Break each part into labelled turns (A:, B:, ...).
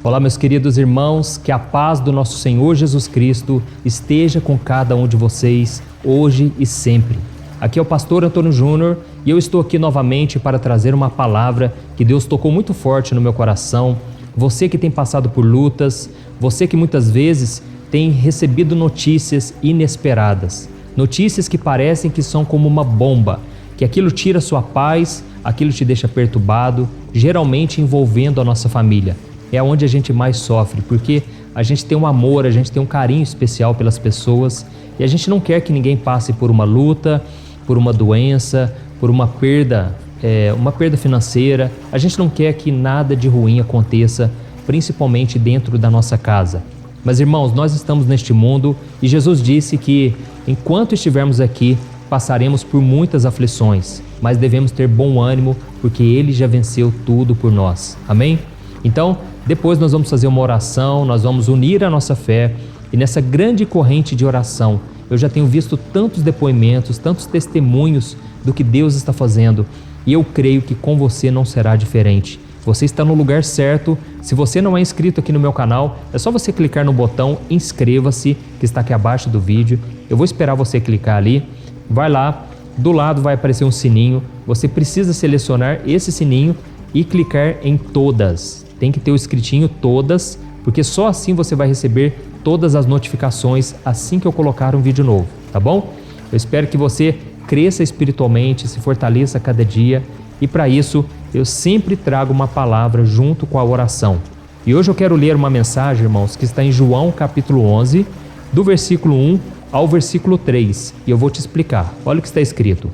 A: Olá, meus queridos irmãos, que a paz do nosso Senhor Jesus Cristo esteja com cada um de vocês, hoje e sempre. Aqui é o pastor Antônio Júnior e eu estou aqui novamente para trazer uma palavra que Deus tocou muito forte no meu coração. Você que tem passado por lutas, você que muitas vezes tem recebido notícias inesperadas, notícias que parecem que são como uma bomba, que aquilo tira sua paz, aquilo te deixa perturbado, geralmente envolvendo a nossa família. É onde a gente mais sofre, porque a gente tem um amor, a gente tem um carinho especial pelas pessoas e a gente não quer que ninguém passe por uma luta, por uma doença, por uma perda financeira. A gente não quer que nada de ruim aconteça, principalmente dentro da nossa casa. Mas, irmãos, nós estamos neste mundo e Jesus disse que enquanto estivermos aqui, passaremos por muitas aflições, mas devemos ter bom ânimo, porque Ele já venceu tudo por nós. Amém? Então, depois nós vamos fazer uma oração, nós vamos unir a nossa fé e nessa grande corrente de oração, eu já tenho visto tantos depoimentos, tantos testemunhos do que Deus está fazendo e eu creio que com você não será diferente. Você está no lugar certo. Se você não é inscrito aqui no meu canal, é só você clicar no botão inscreva-se que está aqui abaixo do vídeo. Eu vou esperar você clicar ali, vai lá, do lado vai aparecer um sininho, você precisa selecionar esse sininho e clicar em todas. Tem que ter o escritinho todas, porque só assim você vai receber todas as notificações assim que eu colocar um vídeo novo, tá bom? Eu espero que você cresça espiritualmente, se fortaleça a cada dia e para isso eu sempre trago uma palavra junto com a oração. E hoje eu quero ler uma mensagem, irmãos, que está em João capítulo 11, do versículo 1 ao versículo 3, e eu vou te explicar. Olha o que está escrito.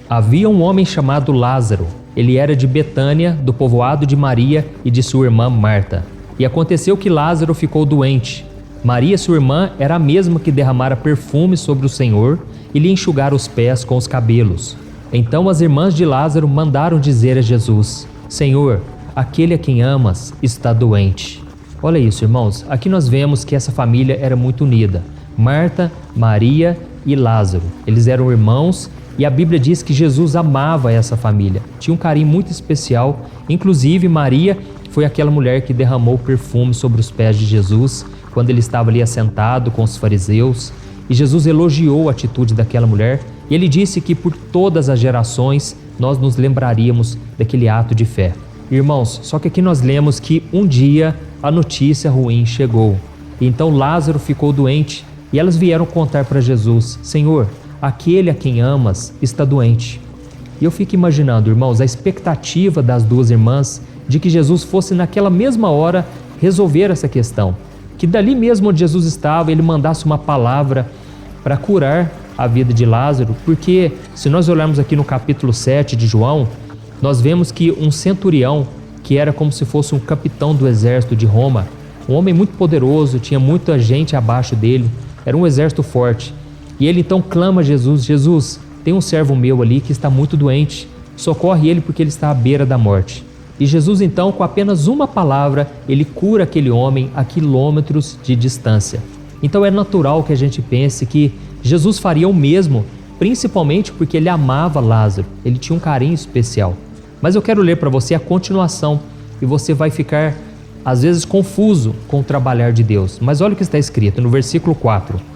A: Havia um homem chamado Lázaro. Ele era de Betânia, do povoado de Maria e de sua irmã Marta. E aconteceu que Lázaro ficou doente. Maria, sua irmã, era a mesma que derramara perfume sobre o Senhor e lhe enxugara os pés com os cabelos. Então as irmãs de Lázaro mandaram dizer a Jesus: Senhor, aquele a quem amas está doente. Olha isso, irmãos. Aqui nós vemos que essa família era muito unida. Marta, Maria e Lázaro. Eles eram irmãos. E a Bíblia diz que Jesus amava essa família, tinha um carinho muito especial. Inclusive Maria foi aquela mulher que derramou perfume sobre os pés de Jesus quando ele estava ali assentado com os fariseus. E Jesus elogiou a atitude daquela mulher e ele disse que por todas as gerações nós nos lembraríamos daquele ato de fé. Irmãos, só que aqui nós lemos que um dia a notícia ruim chegou. E então Lázaro ficou doente e elas vieram contar para Jesus: Senhor, aquele a quem amas está doente. E eu fico imaginando, irmãos, a expectativa das duas irmãs de que Jesus fosse naquela mesma hora resolver essa questão. Que dali mesmo onde Jesus estava, ele mandasse uma palavra para curar a vida de Lázaro. Porque se nós olharmos aqui no capítulo 7 de João, nós vemos que um centurião, que era como se fosse um capitão do exército de Roma, um homem muito poderoso, tinha muita gente abaixo dele, era um exército forte. E ele então clama a Jesus: Jesus, tem um servo meu ali que está muito doente, socorre ele porque ele está à beira da morte. E Jesus então, com apenas uma palavra, ele cura aquele homem a quilômetros de distância. Então é natural que a gente pense que Jesus faria o mesmo, principalmente porque ele amava Lázaro, ele tinha um carinho especial. Mas eu quero ler para você a continuação e você vai ficar às vezes confuso com o trabalhar de Deus. Mas olha o que está escrito no versículo 4.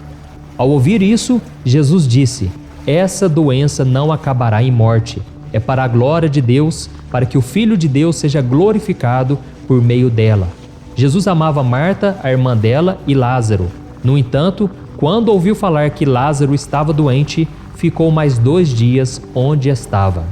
A: Ao ouvir isso, Jesus disse: essa doença não acabará em morte. É para a glória de Deus, para que o Filho de Deus seja glorificado por meio dela. Jesus amava Marta, a irmã dela, e Lázaro. No entanto, quando ouviu falar que Lázaro estava doente, ficou mais 2 dias onde estava.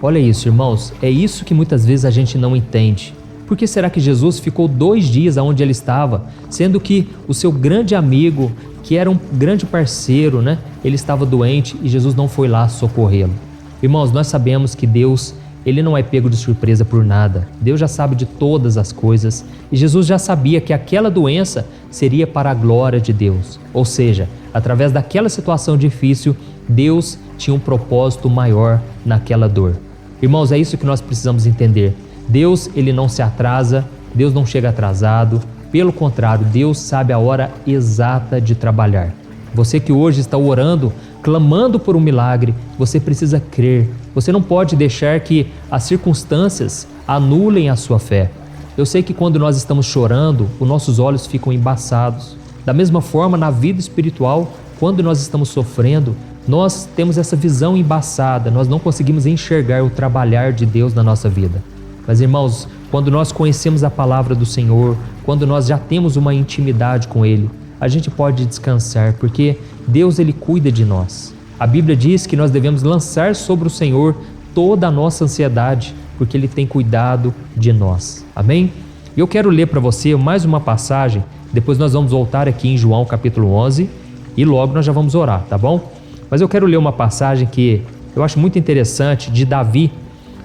A: Olha isso, irmãos, é isso que muitas vezes a gente não entende. Por que será que Jesus ficou 2 dias onde ele estava, sendo que o seu grande amigo, que era um grande parceiro, ele estava doente e Jesus não foi lá socorrê-lo? Irmãos, nós sabemos que Deus, ele não é pego de surpresa por nada. Deus já sabe de todas as coisas e Jesus já sabia que aquela doença seria para a glória de Deus. Ou seja, através daquela situação difícil, Deus tinha um propósito maior naquela dor. Irmãos, é isso que nós precisamos entender. Deus, ele não se atrasa, Deus não chega atrasado. Pelo contrário, Deus sabe a hora exata de trabalhar. Você que hoje está orando, clamando por um milagre, você precisa crer. Você não pode deixar que as circunstâncias anulem a sua fé. Eu sei que quando nós estamos chorando, os nossos olhos ficam embaçados. Da mesma forma, na vida espiritual, quando nós estamos sofrendo, nós temos essa visão embaçada, nós não conseguimos enxergar o trabalhar de Deus na nossa vida. Mas, irmãos, quando nós conhecemos a palavra do Senhor, quando nós já temos uma intimidade com Ele, a gente pode descansar, porque Deus, Ele cuida de nós. A Bíblia diz que nós devemos lançar sobre o Senhor toda a nossa ansiedade, porque Ele tem cuidado de nós. Amém? Eu quero ler para você mais uma passagem, depois nós vamos voltar aqui em João capítulo 11 e logo nós já vamos orar, tá bom? Mas eu quero ler uma passagem que eu acho muito interessante de Davi.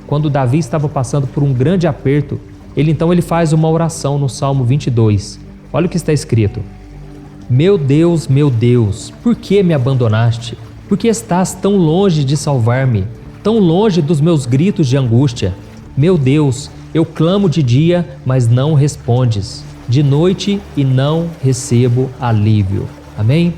A: Quando Davi estava passando por um grande aperto, ele faz uma oração no Salmo 22. Olha o que está escrito: meu Deus, por que me abandonaste? Por que estás tão longe de salvar-me, tão longe dos meus gritos de angústia? Meu Deus, eu clamo de dia, mas não respondes, de noite e não recebo alívio. Amém?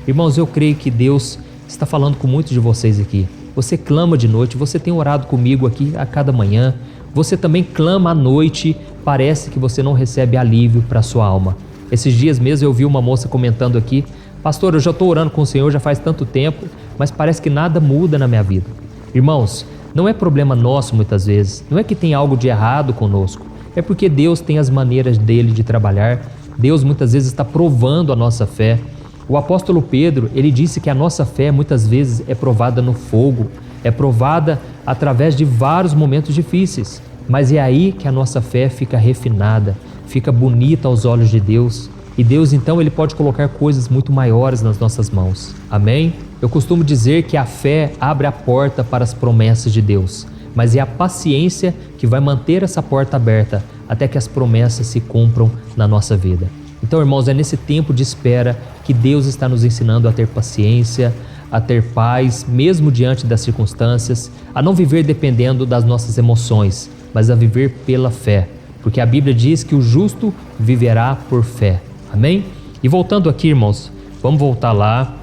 A: Irmãos, eu creio que Deus está falando com muitos de vocês aqui. Você clama de noite, você tem orado comigo aqui a cada manhã, você também clama à noite, parece que você não recebe alívio para a sua alma. Esses dias mesmo eu vi uma moça comentando aqui: pastor, eu já estou orando com o Senhor já faz tanto tempo, mas parece que nada muda na minha vida. Irmãos, não é problema nosso muitas vezes, não é que tem algo de errado conosco, é porque Deus tem as maneiras dele de trabalhar. Deus muitas vezes está provando a nossa fé. O apóstolo Pedro, ele disse que a nossa fé muitas vezes é provada no fogo, é provada através de vários momentos difíceis, mas é aí que a nossa fé fica refinada, fica bonita aos olhos de Deus, e Deus então ele pode colocar coisas muito maiores nas nossas mãos. Amém? Eu costumo dizer que a fé abre a porta para as promessas de Deus, mas é a paciência que vai manter essa porta aberta até que as promessas se cumpram na nossa vida. Então, irmãos, é nesse tempo de espera que Deus está nos ensinando a ter paciência, a ter paz, mesmo diante das circunstâncias, a não viver dependendo das nossas emoções, mas a viver pela fé, porque a Bíblia diz que o justo viverá por fé. Amém? E voltando aqui, irmãos, vamos voltar lá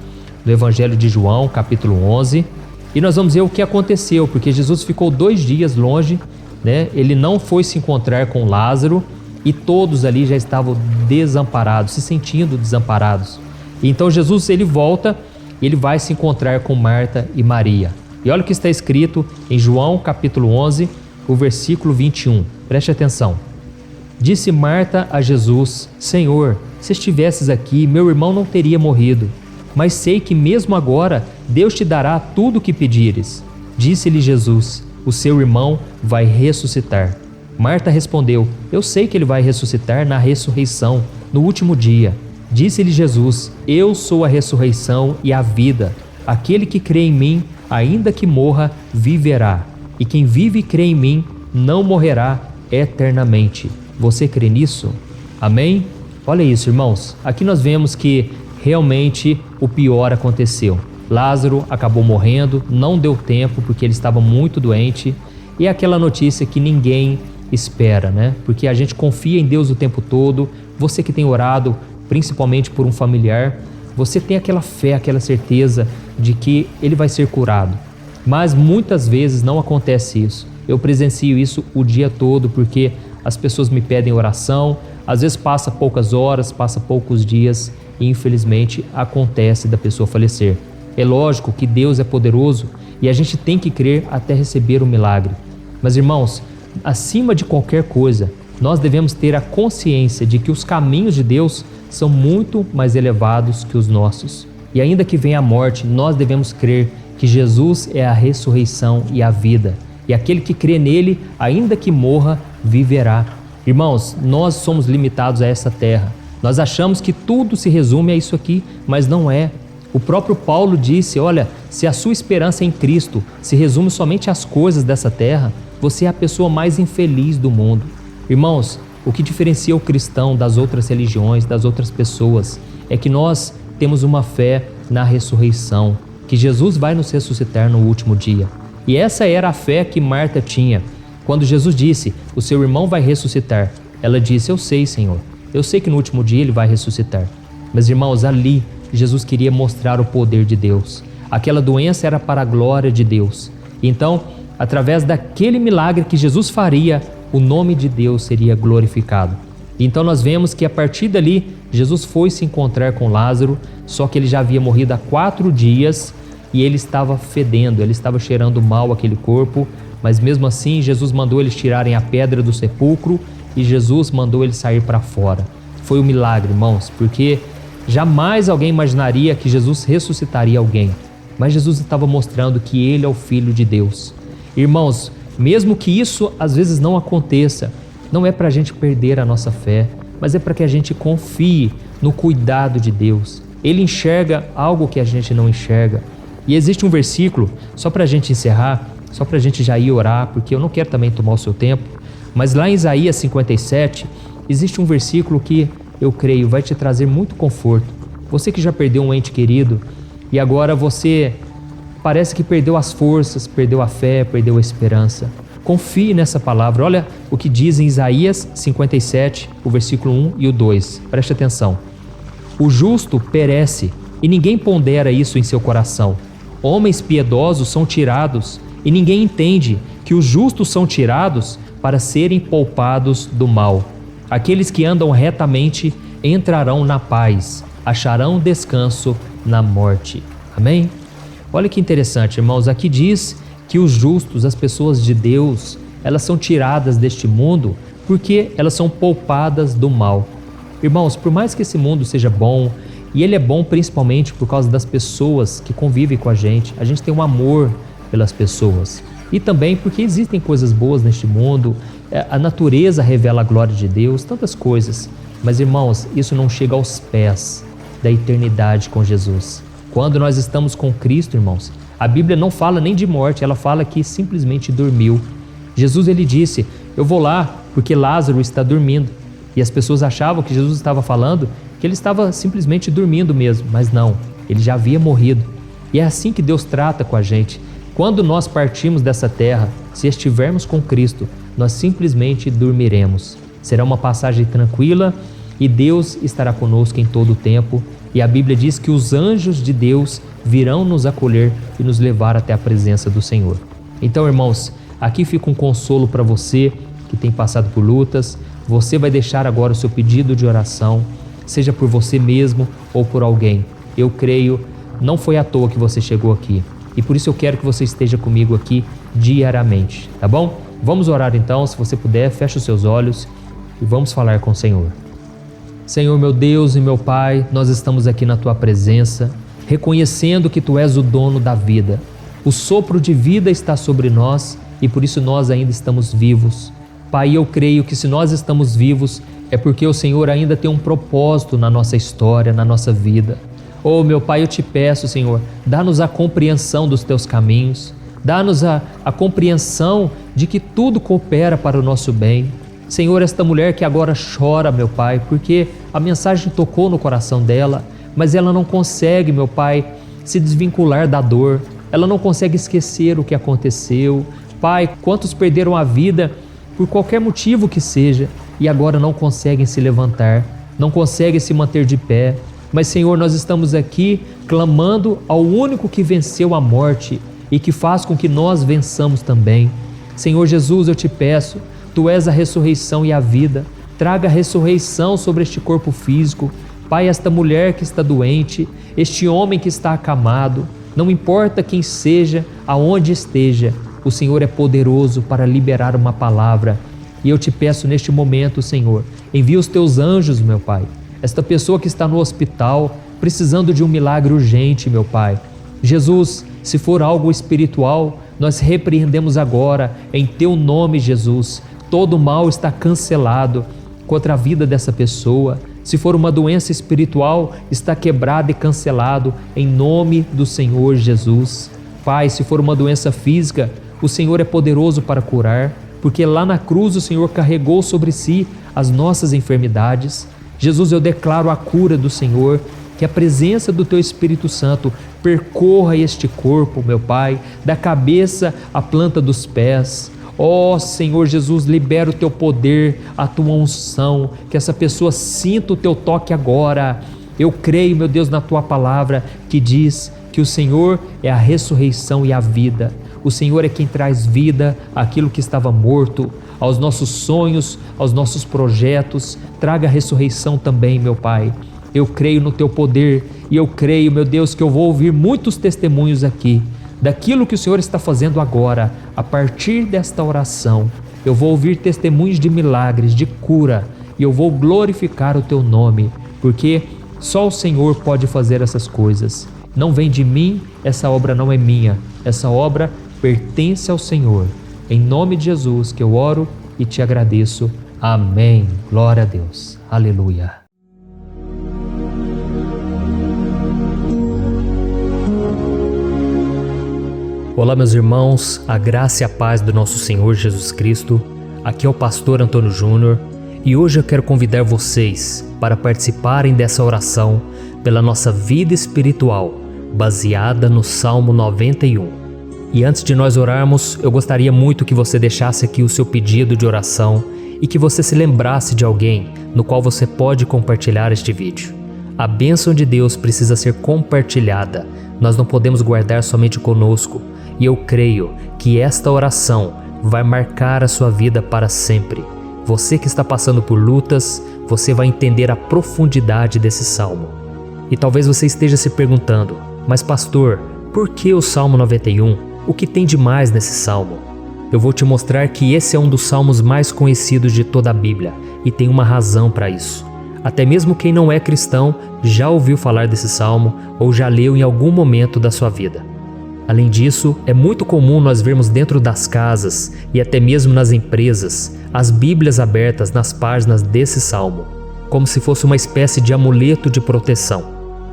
A: no Evangelho de João, capítulo 11, e nós vamos ver o que aconteceu, porque Jesus ficou 2 dias longe, né? Ele não foi se encontrar com Lázaro, e todos ali já estavam desamparados, se sentindo desamparados. E então Jesus ele volta, ele vai se encontrar com Marta e Maria. E olha o que está escrito em João capítulo 11, o versículo 21. Preste atenção. Disse Marta a Jesus: Senhor, se estivesses aqui, meu irmão não teria morrido. Mas sei que mesmo agora Deus te dará tudo o que pedires. Disse-lhe Jesus: o seu irmão vai ressuscitar. Marta respondeu: eu sei que ele vai ressuscitar na ressurreição, no último dia. Disse-lhe Jesus: eu sou a ressurreição e a vida. Aquele que crê em mim, ainda que morra, viverá. E quem vive e crê em mim, não morrerá eternamente. Você crê nisso? Amém? Olha isso, irmãos. Aqui nós vemos que realmente o pior aconteceu. Lázaro acabou morrendo, não deu tempo porque ele estava muito doente. E é aquela notícia que ninguém espera, né? Porque a gente confia em Deus o tempo todo. Você que tem orado, principalmente por um familiar, você tem aquela fé, aquela certeza de que ele vai ser curado. Mas muitas vezes não acontece isso. Eu presencio isso o dia todo porque as pessoas me pedem oração, às vezes passa poucas horas, passa poucos dias e infelizmente acontece da pessoa falecer. É lógico que Deus é poderoso e a gente tem que crer até receber o milagre. Mas, irmãos, acima de qualquer coisa, nós devemos ter a consciência de que os caminhos de Deus são muito mais elevados que os nossos. E ainda que venha a morte, nós devemos crer que Jesus é a ressurreição e a vida. E aquele que crê nele, ainda que morra, viverá. Irmãos, nós somos limitados a essa terra. Nós achamos que tudo se resume a isso aqui, mas não é. O próprio Paulo disse: olha, se a sua esperança em Cristo se resume somente às coisas dessa terra, você é a pessoa mais infeliz do mundo. Irmãos, o que diferencia o cristão das outras religiões, das outras pessoas, é que nós temos uma fé na ressurreição, que Jesus vai nos ressuscitar no último dia. E essa era a fé que Marta tinha. Quando Jesus disse: o seu irmão vai ressuscitar, ela disse: eu sei, Senhor, eu sei que no último dia ele vai ressuscitar. Mas, irmãos, ali Jesus queria mostrar o poder de Deus. Aquela doença era para a glória de Deus. Então, através daquele milagre que Jesus faria, o nome de Deus seria glorificado. Então nós vemos que a partir dali, Jesus foi se encontrar com Lázaro, só que ele já havia morrido há 4 dias e ele estava fedendo, ele estava cheirando mal aquele corpo, mas mesmo assim Jesus mandou eles tirarem a pedra do sepulcro e Jesus mandou ele sair para fora. Foi um milagre, irmãos, porque jamais alguém imaginaria que Jesus ressuscitaria alguém, mas Jesus estava mostrando que ele é o Filho de Deus. Irmãos, mesmo que isso às vezes não aconteça, não é para a gente perder a nossa fé, mas é para que a gente confie no cuidado de Deus. Ele enxerga algo que a gente não enxerga. E existe um versículo, só para a gente encerrar, só para a gente já ir orar, porque eu não quero também tomar o seu tempo, mas lá em Isaías 57, existe um versículo que eu creio vai te trazer muito conforto. Você que já perdeu um ente querido e agora você parece que perdeu as forças, perdeu a fé, perdeu a esperança. Confie nessa palavra. Olha o que diz em Isaías 57, o versículo 1 e o 2. Preste atenção. O justo perece e ninguém pondera isso em seu coração. Homens piedosos são tirados e ninguém entende que os justos são tirados para serem poupados do mal. Aqueles que andam retamente entrarão na paz, acharão descanso na morte. Amém? Olha que interessante, irmãos. Aqui diz que os justos, as pessoas de Deus, elas são tiradas deste mundo porque elas são poupadas do mal. Irmãos, por mais que esse mundo seja bom, e ele é bom principalmente por causa das pessoas que convivem com a gente tem um amor pelas pessoas. E também porque existem coisas boas neste mundo, a natureza revela a glória de Deus, tantas coisas. Mas, irmãos, isso não chega aos pés da eternidade com Jesus. Quando nós estamos com Cristo, irmãos, a Bíblia não fala nem de morte, ela fala que simplesmente dormiu. Jesus, ele disse, eu vou lá porque Lázaro está dormindo. E as pessoas achavam que Jesus estava falando que ele estava simplesmente dormindo mesmo, mas não, ele já havia morrido. E é assim que Deus trata com a gente. Quando nós partimos dessa terra, se estivermos com Cristo, nós simplesmente dormiremos. Será uma passagem tranquila e Deus estará conosco em todo o tempo. E a Bíblia diz que os anjos de Deus virão nos acolher e nos levar até a presença do Senhor. Então, irmãos, aqui fica um consolo para você que tem passado por lutas. Você vai deixar agora o seu pedido de oração, seja por você mesmo ou por alguém. Eu creio, não foi à toa que você chegou aqui. E por isso eu quero que você esteja comigo aqui diariamente, tá bom? Vamos orar então, se você puder, feche os seus olhos e vamos falar com o Senhor. Senhor, meu Deus e meu Pai, nós estamos aqui na Tua presença, reconhecendo que Tu és o dono da vida. O sopro de vida está sobre nós e por isso nós ainda estamos vivos. Pai, eu creio que se nós estamos vivos é porque o Senhor ainda tem um propósito na nossa história, na nossa vida. Oh, meu Pai, eu te peço, Senhor, dá-nos a compreensão dos Teus caminhos, dá-nos a compreensão de que tudo coopera para o nosso bem. Senhor, esta mulher que agora chora, meu Pai, porque a mensagem tocou no coração dela, mas ela não consegue, meu Pai, se desvincular da dor, ela não consegue esquecer o que aconteceu. Pai, quantos perderam a vida por qualquer motivo que seja e agora não conseguem se levantar, não conseguem se manter de pé. Mas, Senhor, nós estamos aqui clamando ao único que venceu a morte e que faz com que nós vençamos também. Senhor Jesus, eu te peço, Tu és a ressurreição e a vida. Traga a ressurreição sobre este corpo físico. Pai, esta mulher que está doente, este homem que está acamado, não importa quem seja, aonde esteja, o Senhor é poderoso para liberar uma palavra. E eu te peço neste momento, Senhor, envia os Teus anjos, meu Pai. Esta pessoa que está no hospital, precisando de um milagre urgente, meu Pai. Jesus, se for algo espiritual, nós repreendemos agora, em Teu nome, Jesus. Todo mal está cancelado contra a vida dessa pessoa. Se for uma doença espiritual, está quebrado e cancelado em nome do Senhor Jesus. Pai, se for uma doença física, o Senhor é poderoso para curar, porque lá na cruz o Senhor carregou sobre si as nossas enfermidades. Jesus, eu declaro a cura do Senhor, que a presença do Teu Espírito Santo percorra este corpo, meu Pai, da cabeça à planta dos pés. Ó Senhor Jesus, libera o Teu poder, a Tua unção, que essa pessoa sinta o Teu toque agora. Eu creio, meu Deus, na Tua palavra que diz que o Senhor é a ressurreição e a vida. O Senhor é quem traz vida àquilo que estava morto. aos nossos sonhos, aos nossos projetos. Traga a ressurreição também, meu Pai. Eu creio no Teu poder e eu creio, meu Deus, que eu vou ouvir muitos testemunhos aqui daquilo que o Senhor está fazendo agora. A partir desta oração, eu vou ouvir testemunhos de milagres, de cura, e eu vou glorificar o Teu nome, porque só o Senhor pode fazer essas coisas. Não vem de mim, essa obra não é minha, essa obra pertence ao Senhor. Em nome de Jesus que eu oro e te agradeço. Amém. Glória a Deus. Aleluia. Olá, meus irmãos, a graça e a paz do nosso Senhor Jesus Cristo. Aqui é o pastor Antônio Júnior e hoje eu quero convidar vocês para participarem dessa oração pela nossa vida espiritual, baseada no Salmo 91. E antes de nós orarmos, eu gostaria muito que você deixasse aqui o seu pedido de oração e que você se lembrasse de alguém no qual você pode compartilhar este vídeo. A bênção de Deus precisa ser compartilhada, nós não podemos guardar somente conosco. E eu creio que esta oração vai marcar a sua vida para sempre. Você que está passando por lutas, você vai entender a profundidade desse salmo. E talvez você esteja se perguntando, mas pastor, por que o Salmo 91? O que tem de mais nesse salmo? Eu vou te mostrar que esse é um dos salmos mais conhecidos de toda a Bíblia e tem uma razão para isso. Até mesmo quem não é cristão já ouviu falar desse salmo ou já leu em algum momento da sua vida. Além disso, é muito comum nós vermos dentro das casas e até mesmo nas empresas as Bíblias abertas nas páginas desse salmo, como se fosse uma espécie de amuleto de proteção.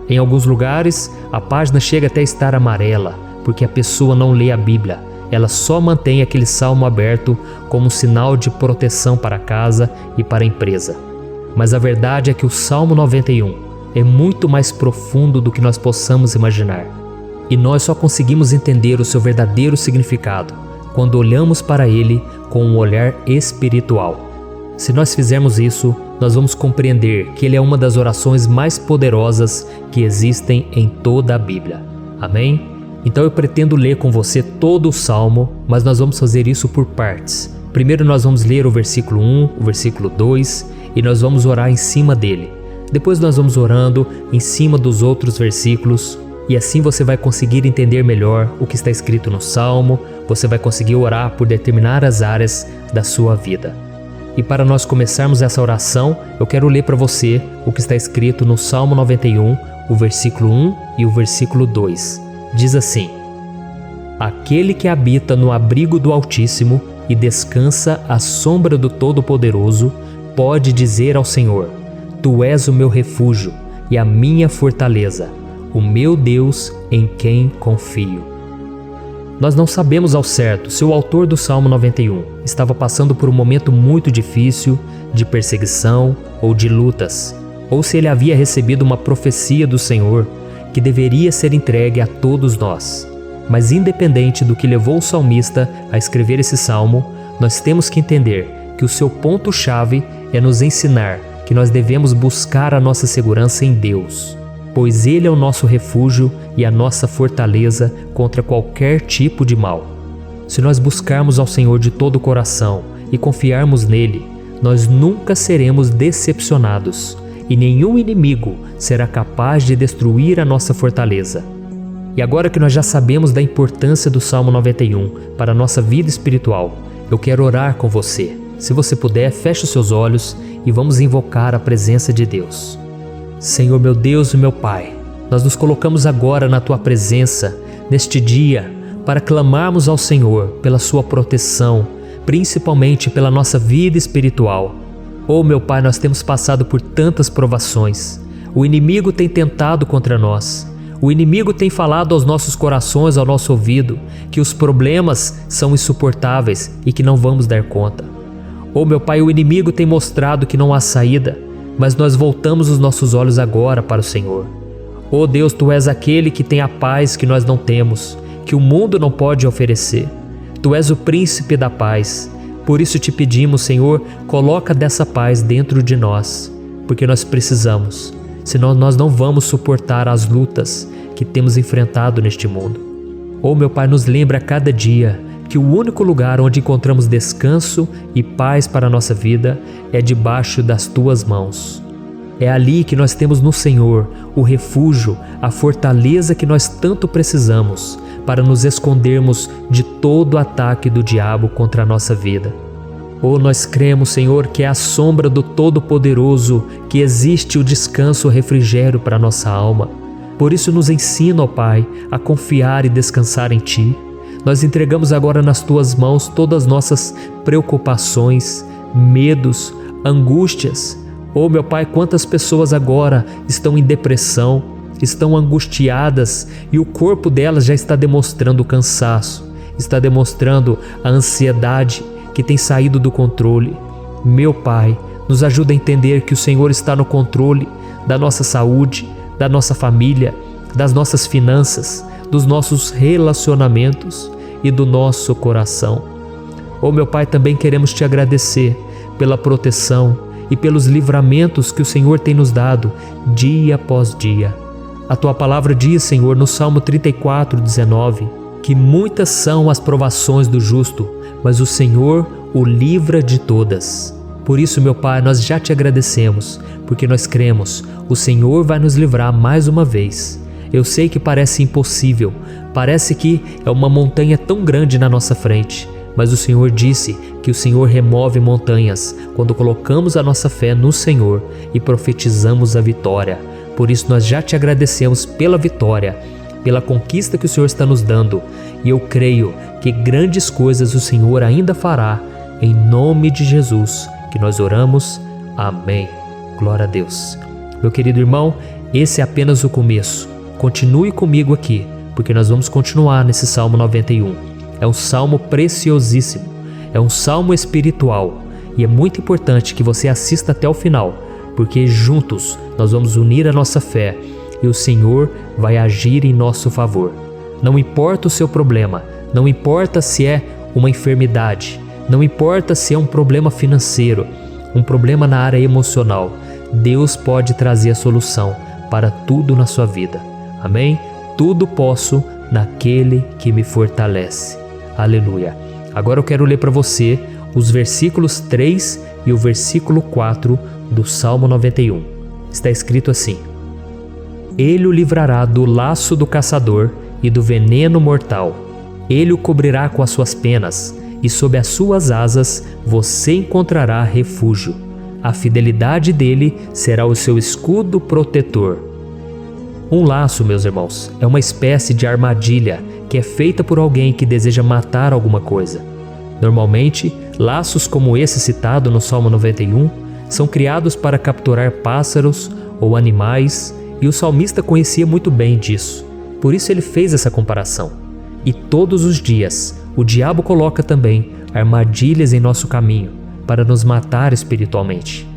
A: Em alguns lugares, a página chega até a estar amarela, porque a pessoa não lê a Bíblia, ela só mantém aquele salmo aberto como um sinal de proteção para a casa e para a empresa. Mas a verdade é que o Salmo 91 é muito mais profundo do que nós possamos imaginar. E nós só conseguimos entender o seu verdadeiro significado quando olhamos para ele com um olhar espiritual. Se nós fizermos isso, nós vamos compreender que ele é uma das orações mais poderosas que existem em toda a Bíblia. Amém? Então eu pretendo ler com você todo o Salmo, mas nós vamos fazer isso por partes. Primeiro nós vamos ler o versículo 1, o versículo 2 e nós vamos orar em cima dele. Depois nós vamos orando em cima dos outros versículos. E assim você vai conseguir entender melhor o que está escrito no Salmo, você vai conseguir orar por determinadas áreas da sua vida. E para nós começarmos essa oração, eu quero ler para você o que está escrito no Salmo 91, o versículo 1 e o versículo 2. Diz assim: Aquele que habita no abrigo do Altíssimo e descansa à sombra do Todo-Poderoso, pode dizer ao Senhor: Tu és o meu refúgio e a minha fortaleza, o meu Deus em quem confio. Nós não sabemos ao certo se o autor do Salmo 91 estava passando por um momento muito difícil, de perseguição ou de lutas, ou se ele havia recebido uma profecia do Senhor que deveria ser entregue a todos nós. Mas independente do que levou o salmista a escrever esse salmo, nós temos que entender que o seu ponto-chave é nos ensinar que nós devemos buscar a nossa segurança em Deus, pois Ele é o nosso refúgio e a nossa fortaleza contra qualquer tipo de mal. Se nós buscarmos ao Senhor de todo o coração e confiarmos nele, nós nunca seremos decepcionados e nenhum inimigo será capaz de destruir a nossa fortaleza. E agora que nós já sabemos da importância do Salmo 91 para a nossa vida espiritual, eu quero orar com você. Se você puder, feche os seus olhos e vamos invocar a presença de Deus. Senhor meu Deus e meu Pai, nós nos colocamos agora na Tua presença, neste dia, para clamarmos ao Senhor pela Sua proteção, principalmente pela nossa vida espiritual. Oh meu Pai, nós temos passado por tantas provações. O inimigo tem tentado contra nós. O inimigo tem falado aos nossos corações, ao nosso ouvido, que os problemas são insuportáveis e que não vamos dar conta. Oh meu Pai, o inimigo tem mostrado que não há saída, mas nós voltamos os nossos olhos agora para o Senhor. Oh Deus, Tu és aquele que tem a paz que nós não temos, que o mundo não pode oferecer. Tu és o príncipe da paz. Por isso te pedimos, Senhor, coloca dessa paz dentro de nós, porque nós precisamos, senão nós não vamos suportar as lutas que temos enfrentado neste mundo. Oh meu Pai, nos lembra a cada dia que o único lugar onde encontramos descanso e paz para a nossa vida é debaixo das Tuas mãos. É ali que nós temos no Senhor o refúgio, a fortaleza que nós tanto precisamos para nos escondermos de todo ataque do diabo contra a nossa vida. Nós cremos, Senhor, que é à sombra do Todo-Poderoso que existe o descanso, o refrigério para a nossa alma. Por isso nos ensina, ó Pai, a confiar e descansar em Ti. Nós entregamos agora nas Tuas mãos todas as nossas preocupações, medos, angústias. Meu Pai, quantas pessoas agora estão em depressão, estão angustiadas e o corpo delas já está demonstrando cansaço, está demonstrando a ansiedade que tem saído do controle. Meu Pai, nos ajuda a entender que o Senhor está no controle da nossa saúde, da nossa família, das nossas finanças, dos nossos relacionamentos e do nosso coração. Meu Pai, também queremos Te agradecer pela proteção e pelos livramentos que o Senhor tem nos dado dia após dia. A Tua palavra diz, Senhor, no Salmo 34:19, que muitas são as provações do justo, mas o Senhor o livra de todas. Por isso, meu Pai, nós já Te agradecemos, porque nós cremos, o Senhor vai nos livrar mais uma vez. Eu sei que parece impossível, parece que é uma montanha tão grande na nossa frente, mas o Senhor disse que o Senhor remove montanhas quando colocamos a nossa fé no Senhor e profetizamos a vitória. Por isso nós já Te agradecemos pela vitória, pela conquista que o Senhor está nos dando, e eu creio que grandes coisas o Senhor ainda fará. Em nome de Jesus que nós oramos. Amém. Glória a Deus. Meu querido irmão, esse é apenas o começo. Continue comigo aqui, porque nós vamos continuar nesse Salmo 91. É um salmo preciosíssimo, é um salmo espiritual, e é muito importante que você assista até o final, porque juntos nós vamos unir a nossa fé e o Senhor vai agir em nosso favor. Não importa o seu problema, não importa se é uma enfermidade, não importa se é um problema financeiro, um problema na área emocional, Deus pode trazer a solução para tudo na sua vida. Amém? Tudo posso naquele que me fortalece. Aleluia. Agora eu quero ler para você os versículos 3 e o versículo 4 do Salmo 91. Está escrito assim: Ele o livrará do laço do caçador e do veneno mortal. Ele o cobrirá com as suas penas, e sob as suas asas você encontrará refúgio. A fidelidade dele será o seu escudo protetor. Um laço, meus irmãos, é uma espécie de armadilha que é feita por alguém que deseja matar alguma coisa. Normalmente, laços como esse citado no Salmo 91 são criados para capturar pássaros ou animais, e o salmista conhecia muito bem disso. Por isso ele fez essa comparação. E todos os dias, o diabo coloca também armadilhas em nosso caminho para nos matar espiritualmente.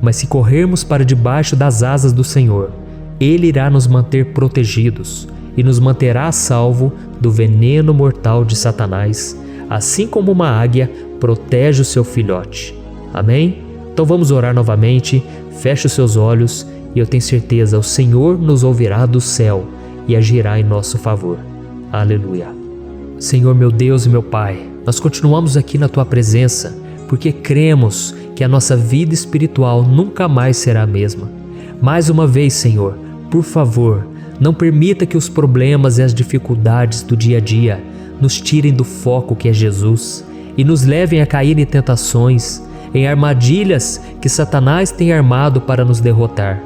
A: Mas se corrermos para debaixo das asas do Senhor, Ele irá nos manter protegidos e nos manterá a salvo do veneno mortal de Satanás, assim como uma águia protege o seu filhote. Amém? Então vamos orar novamente, feche os seus olhos e eu tenho certeza, o Senhor nos ouvirá do céu e agirá em nosso favor. Aleluia. Senhor, meu Deus e meu Pai, nós continuamos aqui na Tua presença porque cremos que a nossa vida espiritual nunca mais será a mesma. Mais uma vez, Senhor, por favor, não permita que os problemas e as dificuldades do dia a dia nos tirem do foco que é Jesus e nos levem a cair em tentações, em armadilhas que Satanás tem armado para nos derrotar.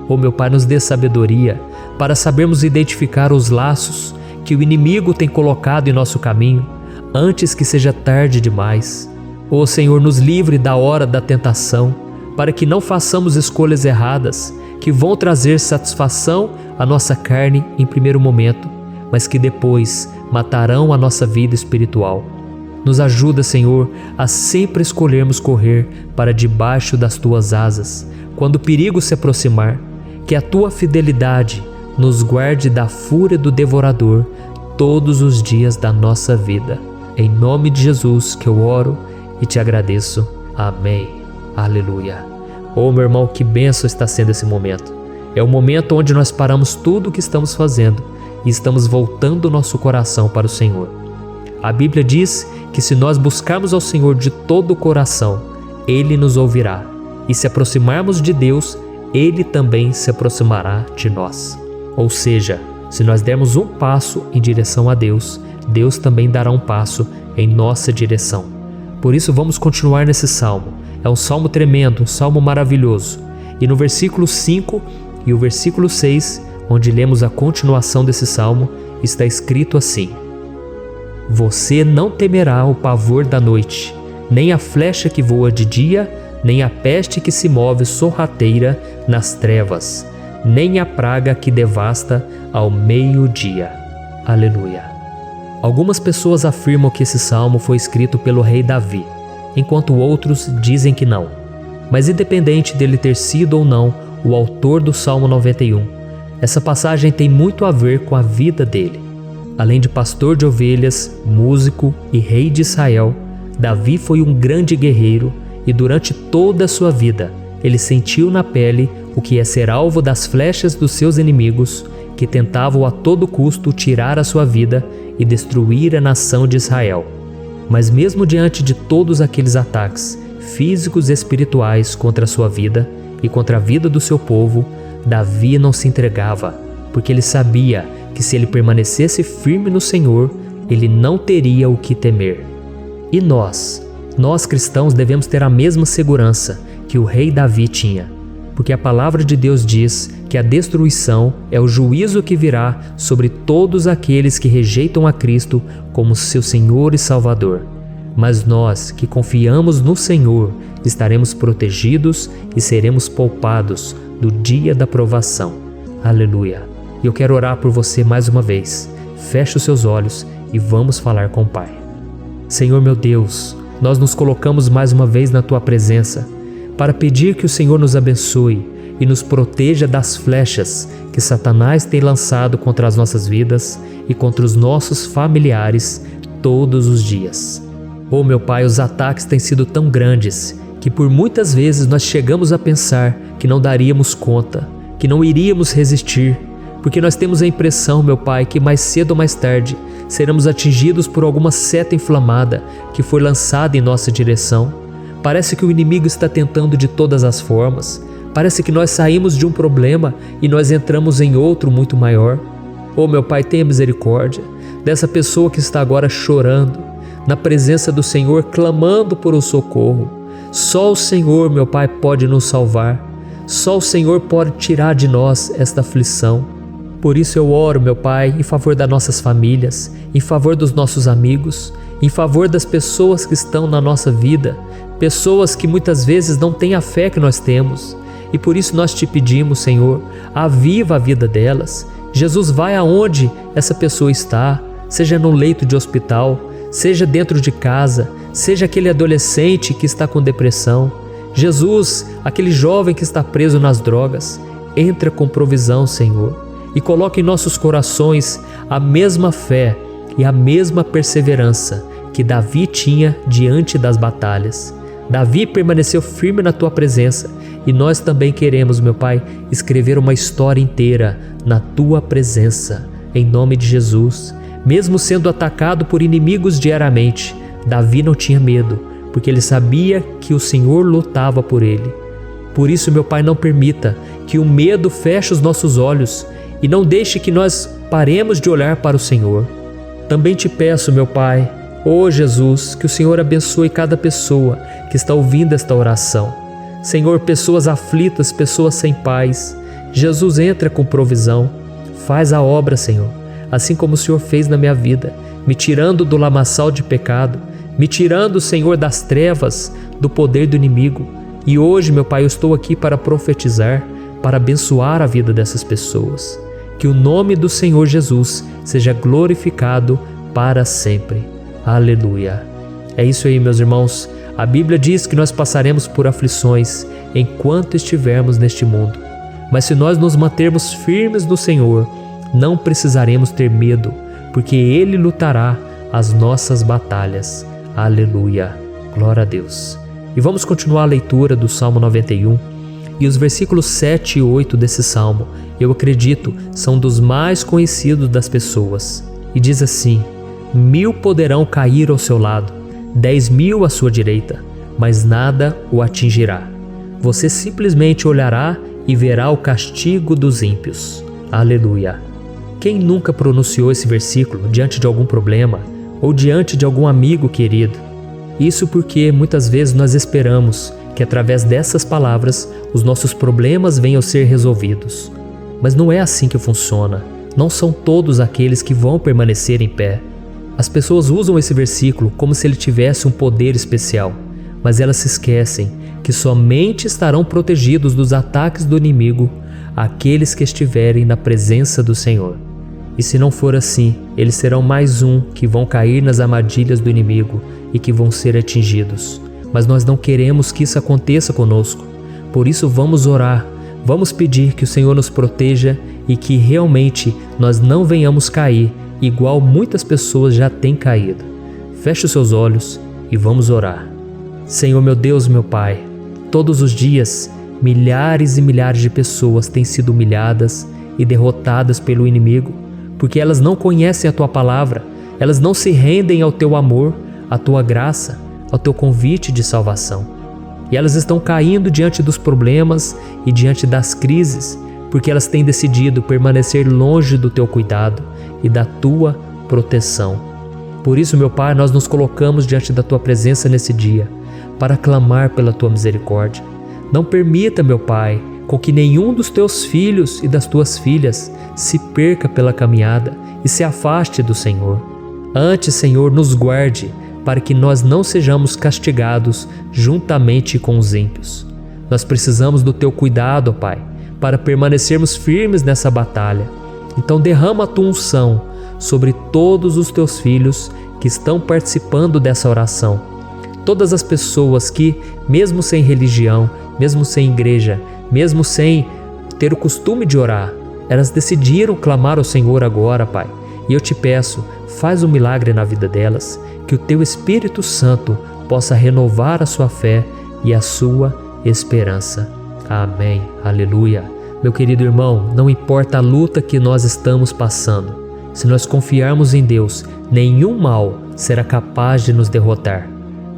A: Meu Pai, nos dê sabedoria para sabermos identificar os laços que o inimigo tem colocado em nosso caminho antes que seja tarde demais. Senhor, nos livre da hora da tentação, para que não façamos escolhas erradas que vão trazer satisfação à nossa carne em primeiro momento, mas que depois matarão a nossa vida espiritual. Nos ajuda, Senhor, a sempre escolhermos correr para debaixo das Tuas asas, quando o perigo se aproximar. Que a Tua fidelidade nos guarde da fúria do devorador todos os dias da nossa vida. Em nome de Jesus que eu oro e te agradeço. Amém. Aleluia. Meu irmão, que bênção está sendo esse momento. É o momento onde nós paramos tudo o que estamos fazendo e estamos voltando o nosso coração para o Senhor. A Bíblia diz que se nós buscarmos ao Senhor de todo o coração, Ele nos ouvirá. E se aproximarmos de Deus, Ele também se aproximará de nós. Ou seja, se nós dermos um passo em direção a Deus, Deus também dará um passo em nossa direção. Por isso vamos continuar nesse salmo. É um salmo tremendo, um salmo maravilhoso. E no versículo 5 e o versículo 6, onde lemos a continuação desse salmo, está escrito assim: Você não temerá o pavor da noite, nem a flecha que voa de dia, nem a peste que se move sorrateira nas trevas, nem a praga que devasta ao meio-dia. Aleluia. Algumas pessoas afirmam que esse salmo foi escrito pelo rei Davi, enquanto outros dizem que não. Mas independente dele ter sido ou não o autor do Salmo 91, essa passagem tem muito a ver com a vida dele. Além de pastor de ovelhas, músico e rei de Israel, Davi foi um grande guerreiro e durante toda a sua vida ele sentiu na pele o que é ser alvo das flechas dos seus inimigos, que tentavam a todo custo tirar a sua vida e destruir a nação de Israel. Mas mesmo diante de todos aqueles ataques físicos e espirituais contra a sua vida e contra a vida do seu povo, Davi não se entregava, porque ele sabia que se ele permanecesse firme no Senhor, ele não teria o que temer. E nós cristãos devemos ter a mesma segurança que o rei Davi tinha, porque a palavra de Deus diz que a destruição é o juízo que virá sobre todos aqueles que rejeitam a Cristo como seu Senhor e Salvador. Mas nós que confiamos no Senhor estaremos protegidos e seremos poupados do dia da provação. Aleluia! E eu quero orar por você mais uma vez. Feche os seus olhos e vamos falar com o Pai. Senhor meu Deus, nós nos colocamos mais uma vez na Tua presença para pedir que o Senhor nos abençoe e nos proteja das flechas que Satanás tem lançado contra as nossas vidas e contra os nossos familiares todos os dias. Oh meu Pai, os ataques têm sido tão grandes que por muitas vezes nós chegamos a pensar que não daríamos conta, que não iríamos resistir, porque nós temos a impressão, meu Pai, que mais cedo ou mais tarde seremos atingidos por alguma seta inflamada que foi lançada em nossa direção. Parece que o inimigo está tentando de todas as formas. Parece que nós saímos de um problema e nós entramos em outro muito maior. Oh meu Pai, tenha misericórdia dessa pessoa que está agora chorando, na presença do Senhor, clamando por um socorro. Só o Senhor, meu Pai, pode nos salvar. Só o Senhor pode tirar de nós esta aflição. Por isso eu oro, meu Pai, em favor das nossas famílias, em favor dos nossos amigos, em favor das pessoas que estão na nossa vida, pessoas que muitas vezes não têm a fé que nós temos. E por isso nós te pedimos, Senhor, aviva a vida delas. Jesus, vai aonde essa pessoa está, seja no leito de hospital, seja dentro de casa, seja aquele adolescente que está com depressão. Jesus, aquele jovem que está preso nas drogas, entra com provisão, Senhor, e coloca em nossos corações a mesma fé e a mesma perseverança que Davi tinha diante das batalhas. Davi permaneceu firme na Tua presença e nós também queremos, meu Pai, escrever uma história inteira na Tua presença, em nome de Jesus. Mesmo sendo atacado por inimigos diariamente, Davi não tinha medo, porque ele sabia que o Senhor lutava por ele. Por isso, meu Pai, não permita que o medo feche os nossos olhos e não deixe que nós paremos de olhar para o Senhor. Também te peço, meu Pai, ó Jesus, que o Senhor abençoe cada pessoa que está ouvindo esta oração. Senhor, pessoas aflitas, pessoas sem paz. Jesus, entra com provisão. Faz a obra, Senhor, assim como o Senhor fez na minha vida, me tirando do lamaçal de pecado, me tirando, Senhor, das trevas, do poder do inimigo. E hoje, meu Pai, eu estou aqui para profetizar, para abençoar a vida dessas pessoas. Que o nome do Senhor Jesus seja glorificado para sempre. Aleluia. É isso aí, meus irmãos. A Bíblia diz que nós passaremos por aflições enquanto estivermos neste mundo. Mas se nós nos mantermos firmes no Senhor, não precisaremos ter medo, porque Ele lutará as nossas batalhas. Aleluia. Glória a Deus. E vamos continuar a leitura do Salmo 91. E os versículos 7 e 8 desse salmo, eu acredito, são dos mais conhecidos das pessoas. E diz assim: 1000 poderão cair ao seu lado, 10.000 à sua direita, mas nada o atingirá. Você simplesmente olhará e verá o castigo dos ímpios. Aleluia! Quem nunca pronunciou esse versículo diante de algum problema ou diante de algum amigo querido? Isso porque muitas vezes nós esperamos que através dessas palavras os nossos problemas venham a ser resolvidos. Mas não é assim que funciona. Não são todos aqueles que vão permanecer em pé. As pessoas usam esse versículo como se ele tivesse um poder especial, mas elas se esquecem que somente estarão protegidos dos ataques do inimigo aqueles que estiverem na presença do Senhor. E se não for assim, eles serão mais um que vão cair nas armadilhas do inimigo e que vão ser atingidos. Mas nós não queremos que isso aconteça conosco. Por isso vamos orar, vamos pedir que o Senhor nos proteja e que realmente nós não venhamos cair igual muitas pessoas já têm caído. Feche os seus olhos e vamos orar. Senhor meu Deus, meu Pai, todos os dias milhares e milhares de pessoas têm sido humilhadas e derrotadas pelo inimigo, porque elas não conhecem a Tua palavra, elas não se rendem ao Teu amor, à Tua graça, ao Teu convite de salvação. E elas estão caindo diante dos problemas e diante das crises, porque elas têm decidido permanecer longe do Teu cuidado e da Tua proteção. Por isso, meu Pai, nós nos colocamos diante da Tua presença nesse dia, para clamar pela Tua misericórdia. Não permita, meu Pai, com que nenhum dos Teus filhos e das Tuas filhas se perca pela caminhada e se afaste do Senhor. Antes, Senhor, nos guarde, para que nós não sejamos castigados juntamente com os ímpios. Nós precisamos do Teu cuidado, ó Pai, para permanecermos firmes nessa batalha. Então derrama a Tua unção sobre todos os Teus filhos que estão participando dessa oração. Todas as pessoas que, mesmo sem religião, mesmo sem igreja, mesmo sem ter o costume de orar, elas decidiram clamar ao Senhor agora, Pai. E eu te peço, faz um milagre na vida delas, que o Teu Espírito Santo possa renovar a sua fé e a sua esperança. Amém. Aleluia. Meu querido irmão, não importa a luta que nós estamos passando, se nós confiarmos em Deus, nenhum mal será capaz de nos derrotar.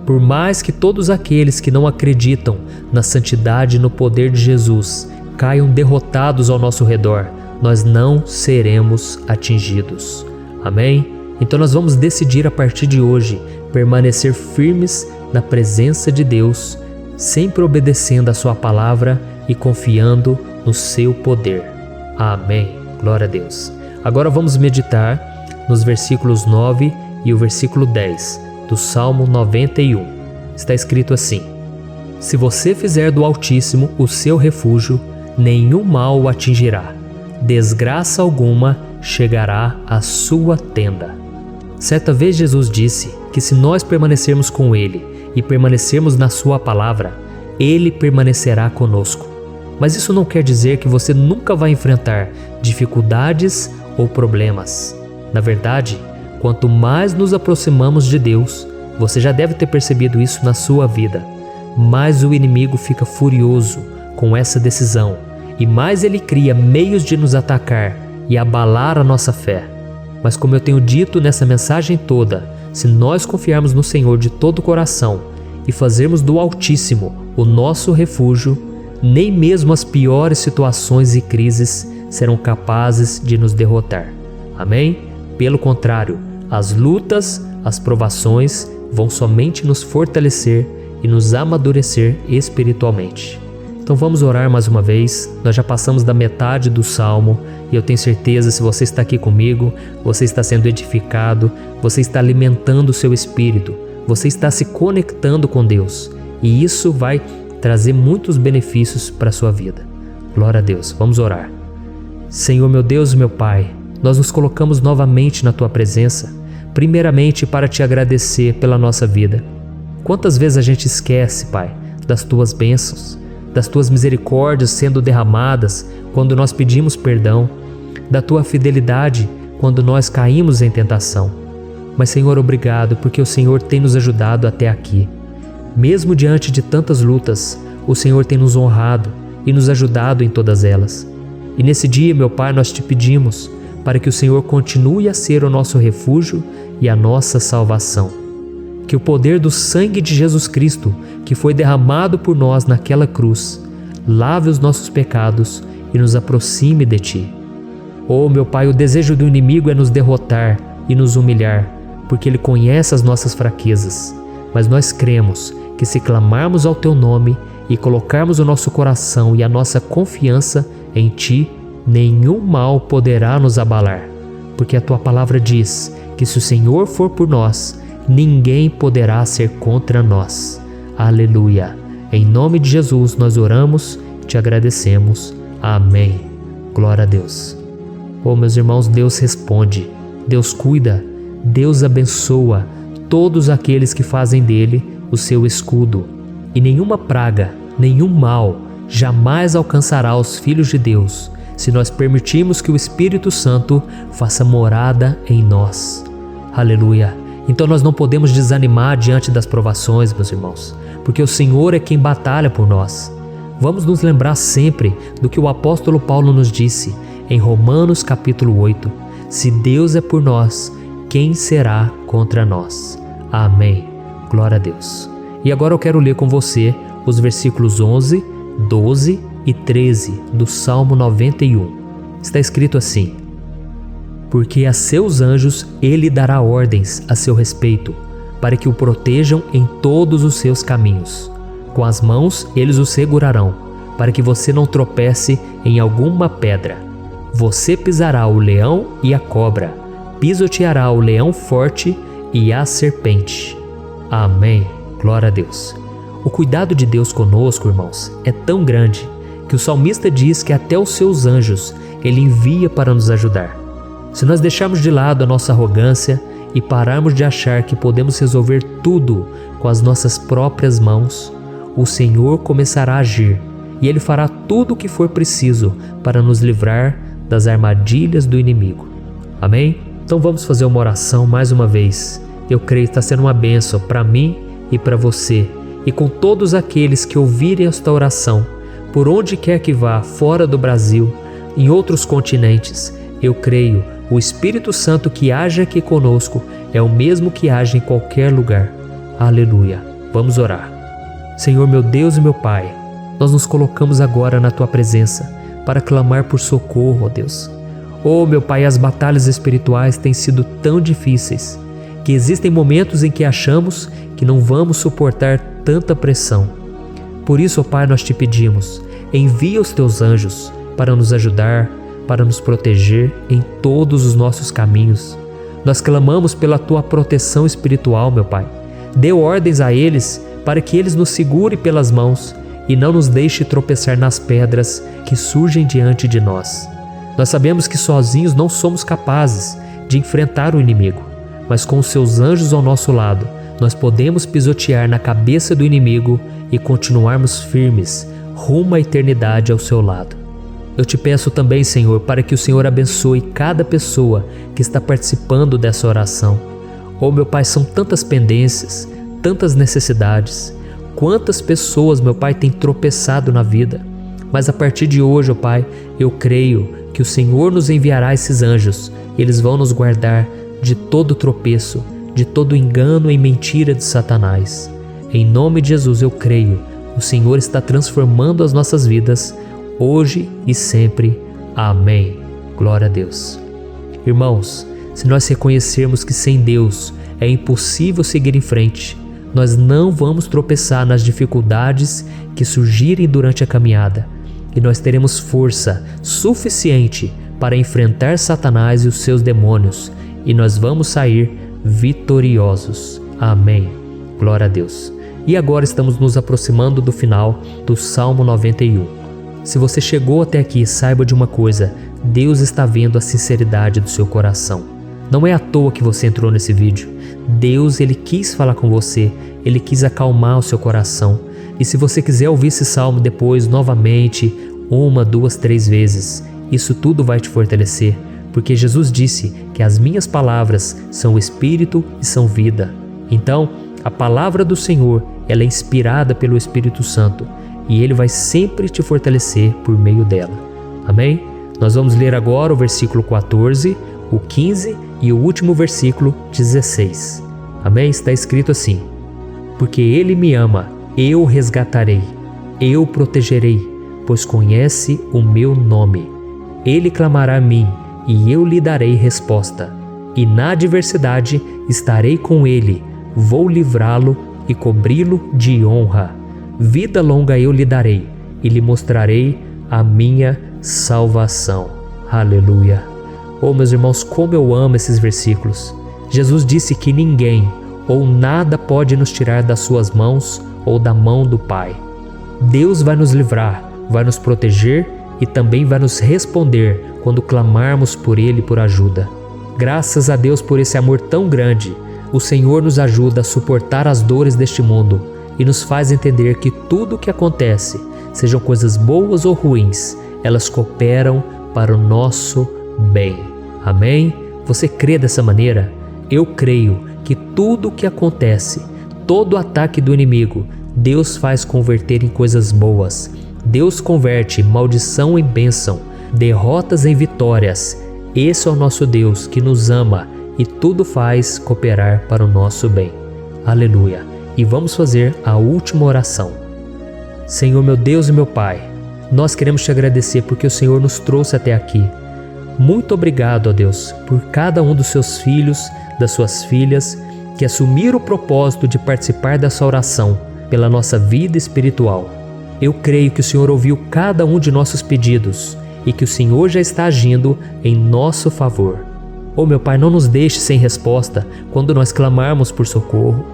A: Por mais que todos aqueles que não acreditam na santidade e no poder de Jesus caiam derrotados ao nosso redor, nós não seremos atingidos. Amém? Então nós vamos decidir a partir de hoje permanecer firmes na presença de Deus, sempre obedecendo a Sua palavra e confiando no Seu poder. Amém. Glória a Deus. Agora vamos meditar nos versículos 9 e o versículo 10 do Salmo 91. Está escrito assim: Se você fizer do Altíssimo o seu refúgio, nenhum mal o atingirá, desgraça alguma chegará à sua tenda. Certa vez Jesus disse que se nós permanecermos com Ele e permanecermos na Sua palavra, Ele permanecerá conosco. Mas isso não quer dizer que você nunca vai enfrentar dificuldades ou problemas. Na verdade, quanto mais nos aproximamos de Deus, você já deve ter percebido isso na sua vida, mais o inimigo fica furioso com essa decisão e mais ele cria meios de nos atacar e abalar a nossa fé. Mas como eu tenho dito nessa mensagem toda, se nós confiarmos no Senhor de todo o coração e fazermos do Altíssimo o nosso refúgio, nem mesmo as piores situações e crises serão capazes de nos derrotar. Amém? Pelo contrário, as lutas, as provações vão somente nos fortalecer e nos amadurecer espiritualmente. Então vamos orar mais uma vez. Nós já passamos da metade do Salmo e eu tenho certeza, se você está aqui comigo, você está sendo edificado, você está alimentando o seu espírito, você está se conectando com Deus e isso vai trazer muitos benefícios para a sua vida. Glória a Deus. Vamos orar. Senhor meu Deus, meu Pai, nós nos colocamos novamente na Tua presença, primeiramente para Te agradecer pela nossa vida. Quantas vezes a gente esquece, Pai, das Tuas bênçãos, das Tuas misericórdias sendo derramadas quando nós pedimos perdão, da Tua fidelidade quando nós caímos em tentação. Mas, Senhor, obrigado, porque o Senhor tem nos ajudado até aqui. Mesmo diante de tantas lutas, o Senhor tem nos honrado e nos ajudado em todas elas. E nesse dia, meu Pai, nós Te pedimos para que o Senhor continue a ser o nosso refúgio e a nossa salvação. Que o poder do sangue de Jesus Cristo, que foi derramado por nós naquela cruz, lave os nossos pecados e nos aproxime de Ti. Oh, meu Pai, o desejo do inimigo é nos derrotar e nos humilhar, porque ele conhece as nossas fraquezas. Mas nós cremos que se clamarmos ao Teu nome e colocarmos o nosso coração e a nossa confiança em Ti, nenhum mal poderá nos abalar. Porque a Tua palavra diz que se o Senhor for por nós, ninguém poderá ser contra nós. Aleluia! Em nome de Jesus nós oramos e Te agradecemos. Amém. Glória a Deus. Oh, meus irmãos, Deus responde, Deus cuida, Deus abençoa todos aqueles que fazem dele o seu escudo. E nenhuma praga, nenhum mal jamais alcançará os filhos de Deus, se nós permitirmos que o Espírito Santo faça morada em nós. Aleluia! Então nós não podemos desanimar diante das provações, meus irmãos, porque o Senhor é quem batalha por nós. Vamos nos lembrar sempre do que o apóstolo Paulo nos disse em Romanos capítulo 8. Se Deus é por nós, quem será contra nós? Amém. Glória a Deus. E agora eu quero ler com você os versículos 11, 12 e 13 do Salmo 91. Está escrito assim: Porque a seus anjos ele dará ordens a seu respeito, para que o protejam em todos os seus caminhos. Com as mãos eles o segurarão, para que você não tropece em alguma pedra. Você pisará o leão e a cobra, pisoteará o leão forte e a serpente. Amém. Glória a Deus. O cuidado de Deus conosco, irmãos, é tão grande que o salmista diz que até os seus anjos ele envia para nos ajudar. Se nós deixarmos de lado a nossa arrogância e pararmos de achar que podemos resolver tudo com as nossas próprias mãos, o Senhor começará a agir e Ele fará tudo o que for preciso para nos livrar das armadilhas do inimigo. Amém? Então vamos fazer uma oração mais uma vez. Eu creio que está sendo uma bênção para mim e para você, e com todos aqueles que ouvirem esta oração, por onde quer que vá, fora do Brasil, em outros continentes. Eu creio, o Espírito Santo que age aqui conosco é o mesmo que age em qualquer lugar. Aleluia. Vamos orar. Senhor, meu Deus e meu Pai, nós nos colocamos agora na Tua presença para clamar por socorro, ó Deus. Oh, meu Pai, as batalhas espirituais têm sido tão difíceis que existem momentos em que achamos que não vamos suportar tanta pressão. Por isso, ó Pai, nós Te pedimos, envia os Teus anjos para nos ajudar, para nos proteger em todos os nossos caminhos. Nós clamamos pela Tua proteção espiritual, meu Pai. Dê ordens a eles para que eles nos segurem pelas mãos e não nos deixe tropeçar nas pedras que surgem diante de nós. Nós sabemos que sozinhos não somos capazes de enfrentar o inimigo, mas com os Seus anjos ao nosso lado, nós podemos pisotear na cabeça do inimigo e continuarmos firmes rumo à eternidade ao Seu lado. Eu Te peço também, Senhor, para que o Senhor abençoe cada pessoa que está participando dessa oração. Oh, meu Pai, são tantas pendências, tantas necessidades. Quantas pessoas, meu Pai, têm tropeçado na vida. Mas a partir de hoje, ó Pai, eu creio que o Senhor nos enviará esses anjos e eles vão nos guardar de todo tropeço, de todo engano e mentira de Satanás. Em nome de Jesus eu creio, o Senhor está transformando as nossas vidas, hoje e sempre. Amém. Glória a Deus. Irmãos, se nós reconhecermos que sem Deus é impossível seguir em frente, nós não vamos tropeçar nas dificuldades que surgirem durante a caminhada, e nós teremos força suficiente para enfrentar Satanás e os seus demônios, e nós vamos sair vitoriosos. Amém. Glória a Deus. E agora estamos nos aproximando do final do Salmo 91. Se você chegou até aqui, saiba de uma coisa: Deus está vendo a sinceridade do seu coração. Não é à toa que você entrou nesse vídeo. Deus, Ele quis falar com você, Ele quis acalmar o seu coração. E se você quiser ouvir esse salmo depois, novamente, 1, 2, 3 vezes, isso tudo vai te fortalecer, porque Jesus disse que as minhas palavras são espírito e são vida. Então, a palavra do Senhor, ela é inspirada pelo Espírito Santo, e Ele vai sempre te fortalecer por meio dela. Amém? Nós vamos ler agora o versículo 14, o 15 E o último versículo 16. Amém? Está escrito assim: porque Ele me ama, eu o resgatarei, eu o protegerei, pois conhece o meu nome. Ele clamará a mim, e eu lhe darei resposta. E na adversidade estarei com ele, vou livrá-lo e cobri-lo de honra. Vida longa eu lhe darei, e lhe mostrarei a minha salvação. Aleluia! Oh, meus irmãos, como eu amo esses versículos. Jesus disse que ninguém ou nada pode nos tirar das suas mãos ou da mão do Pai. Deus vai nos livrar, vai nos proteger e também vai nos responder quando clamarmos por Ele por ajuda. Graças a Deus por esse amor tão grande, o Senhor nos ajuda a suportar as dores deste mundo e nos faz entender que tudo o que acontece, sejam coisas boas ou ruins, elas cooperam para o nosso bem. Amém? Você crê dessa maneira? Eu creio que tudo o que acontece, todo ataque do inimigo, Deus faz converter em coisas boas. Deus converte maldição em bênção, derrotas em vitórias. Esse é o nosso Deus que nos ama e tudo faz cooperar para o nosso bem. Aleluia! E vamos fazer a última oração. Senhor, meu Deus e meu Pai, nós queremos te agradecer porque o Senhor nos trouxe até aqui. Muito obrigado, ó Deus, por cada um dos seus filhos, das suas filhas, que assumiram o propósito de participar dessa oração pela nossa vida espiritual. Eu creio que o Senhor ouviu cada um de nossos pedidos e que o Senhor já está agindo em nosso favor. Oh, meu Pai, não nos deixe sem resposta quando nós clamarmos por socorro.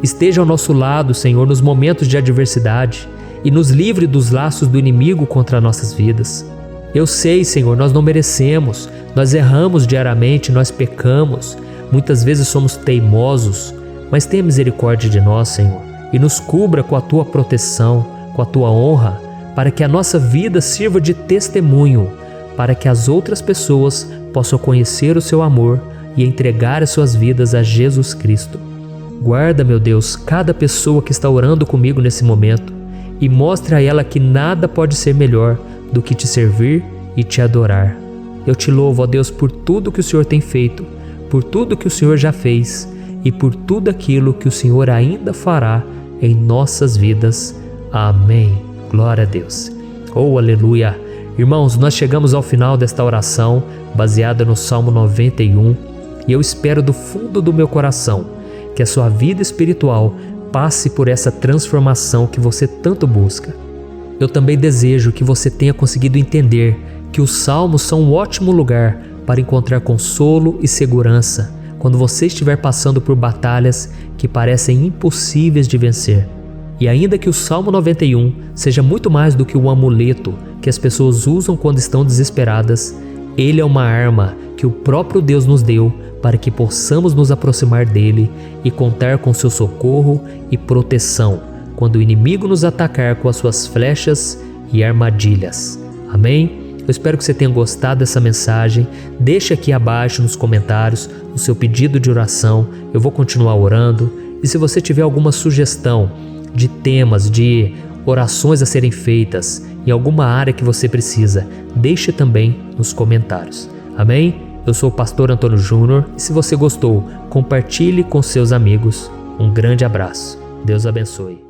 A: Esteja ao nosso lado, Senhor, nos momentos de adversidade e nos livre dos laços do inimigo contra nossas vidas. Eu sei, Senhor, nós não merecemos, nós erramos diariamente, nós pecamos, muitas vezes somos teimosos, mas tenha misericórdia de nós, Senhor, e nos cubra com a Tua proteção, com a Tua honra, para que a nossa vida sirva de testemunho, para que as outras pessoas possam conhecer o Seu amor e entregar as suas vidas a Jesus Cristo. Guarda, meu Deus, cada pessoa que está orando comigo nesse momento e mostre a ela que nada pode ser melhor do que te servir e te adorar. Eu te louvo, ó Deus, por tudo que o Senhor tem feito, por tudo que o Senhor já fez e por tudo aquilo que o Senhor ainda fará em nossas vidas. Amém. Glória a Deus. Oh, aleluia. Irmãos, nós chegamos ao final desta oração baseada no Salmo 91 e eu espero do fundo do meu coração que a sua vida espiritual passe por essa transformação que você tanto busca. Eu também desejo que você tenha conseguido entender que os salmos são um ótimo lugar para encontrar consolo e segurança quando você estiver passando por batalhas que parecem impossíveis de vencer. E ainda que o Salmo 91 seja muito mais do que um amuleto que as pessoas usam quando estão desesperadas, ele é uma arma que o próprio Deus nos deu para que possamos nos aproximar dele e contar com seu socorro e proteção quando o inimigo nos atacar com as suas flechas e armadilhas. Amém? Eu espero que você tenha gostado dessa mensagem. Deixe aqui abaixo nos comentários o seu pedido de oração. Eu vou continuar orando. E se você tiver alguma sugestão de temas, de orações a serem feitas em alguma área que você precisa, deixe também nos comentários. Amém? Eu sou o pastor Antônio Júnior e se você gostou, compartilhe com seus amigos. Um grande abraço. Deus abençoe.